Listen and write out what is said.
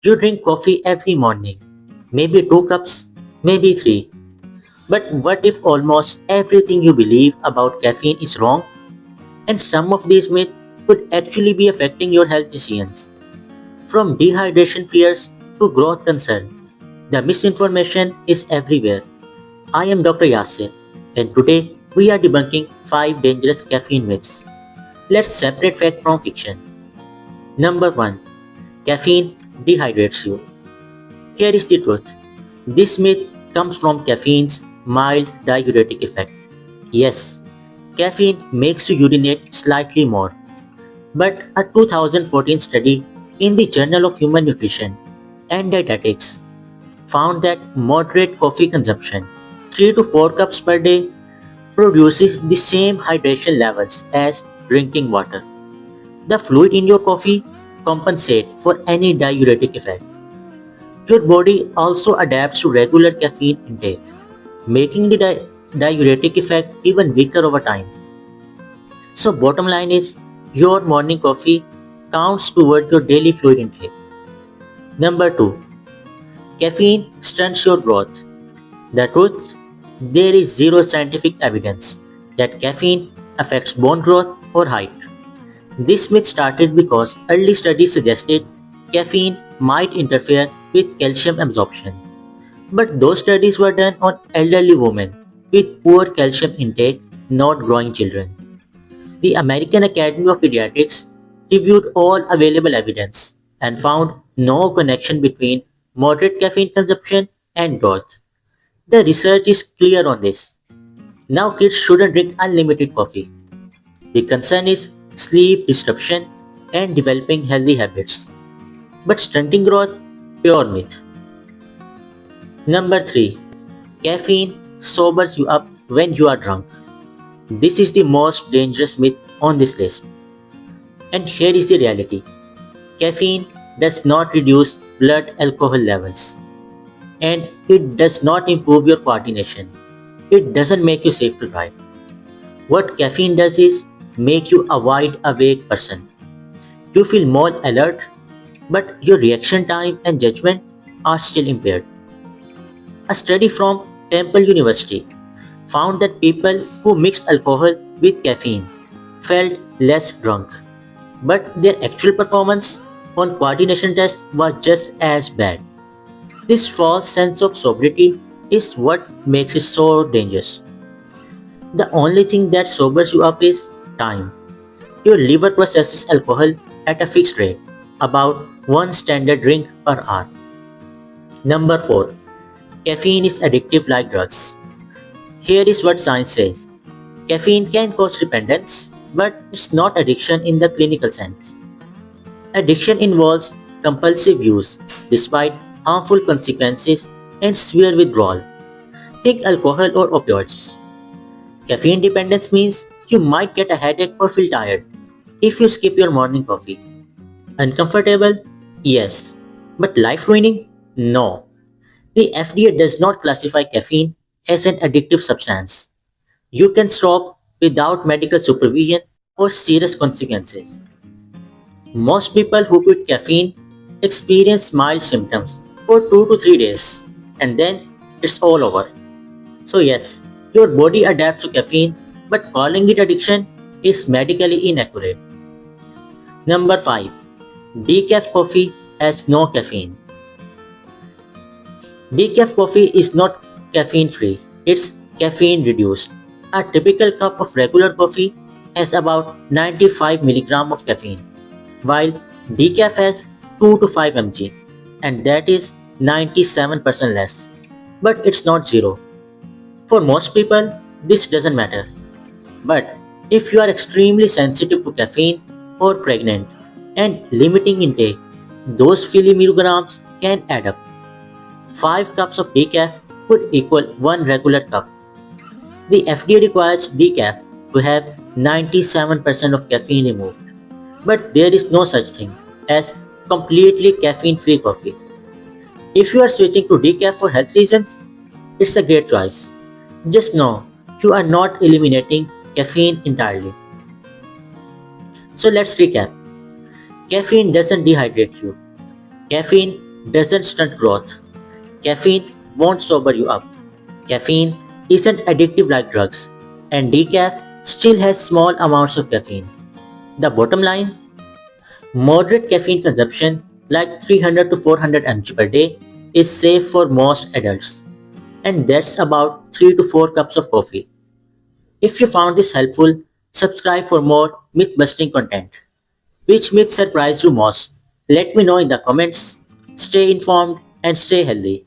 You drink coffee every morning, maybe 2 cups, maybe three. But what if almost everything you believe about caffeine is wrong and some of these myths could actually be affecting your health decisions? From dehydration fears to growth concern, the misinformation is everywhere. I am Dr. Yasir, and today we are debunking 5 dangerous caffeine myths. Let's separate fact from fiction. Number 1. Caffeine dehydrates you. Here is the truth. This myth comes from caffeine's mild diuretic effect. Yes, caffeine makes you urinate slightly more, but a 2014 study in the Journal of Human Nutrition and Dietetics found that moderate coffee consumption, 3 to 4 cups per day, produces the same hydration levels as drinking water. The fluid in your coffee compensate for any diuretic effect. Your body also adapts to regular caffeine intake, making the diuretic effect even weaker over time. So bottom line is your morning coffee counts toward your daily fluid intake. Number 2. Caffeine stunts your growth. The truth, there is zero scientific evidence that caffeine affects bone growth or height. This myth started because early studies suggested caffeine might interfere with calcium absorption. But those studies were done on elderly women with poor calcium intake, not growing children. The American Academy of Pediatrics reviewed all available evidence and found no connection between moderate caffeine consumption and growth. The research is clear on this. Now kids shouldn't drink unlimited coffee. The concern is sleep disruption and developing healthy habits. But stunting growth, pure myth. Number 3. Caffeine sobers you up when you are drunk. This is the most dangerous myth on this list. And here is the reality. Caffeine does not reduce blood alcohol levels. And it does not improve your coordination. It doesn't make you safe to drive. What caffeine does is make you a wide awake person. You feel more alert, but your reaction time and judgment are still impaired. A study from Temple University found that people who mixed alcohol with caffeine felt less drunk, but their actual performance on coordination tests was just as bad. This false sense of sobriety is what makes it so dangerous. The only thing that sobers you up is time. Your liver processes alcohol at a fixed rate, about one standard drink per hour. Number 4. Caffeine is addictive like drugs. Here is what science says. Caffeine can cause dependence, but it's not addiction in the clinical sense. Addiction involves compulsive use, despite harmful consequences and severe withdrawal. Think alcohol or opioids. Caffeine dependence means you might get a headache or feel tired if you skip your morning coffee. Uncomfortable? Yes. But life ruining? No. The FDA does not classify caffeine as an addictive substance. You can stop without medical supervision or serious consequences. Most people who quit caffeine experience mild symptoms for 2 to 3 days and then it's all over. So, yes, your body adapts to caffeine, but calling it addiction is medically inaccurate. Number 5. Decaf coffee has no caffeine. Decaf coffee is not caffeine free, it's caffeine reduced. A typical cup of regular coffee has about 95 mg of caffeine, while decaf has 2 to 5 mg, and that is 97% less. But it's not zero. For most people, this doesn't matter. But if you are extremely sensitive to caffeine or pregnant and limiting intake, those few milligrams can add up. 5 cups of decaf would equal 1 regular cup. The FDA requires decaf to have 97% of caffeine removed. But there is no such thing as completely caffeine-free coffee. If you are switching to decaf for health reasons, it's a great choice. Just know you are not eliminating caffeine entirely. So let's recap. Caffeine doesn't dehydrate you. Caffeine doesn't stunt growth. Caffeine won't sober you up. Caffeine isn't addictive like drugs, and decaf still has small amounts of caffeine. The bottom line, moderate caffeine consumption, like 300 to 400 mg per day, is safe for most adults, and that's about 3 to 4 cups of coffee. If you found this helpful, subscribe for more myth busting content. Which myth surprised you most? Let me know in the comments. Stay informed and stay healthy.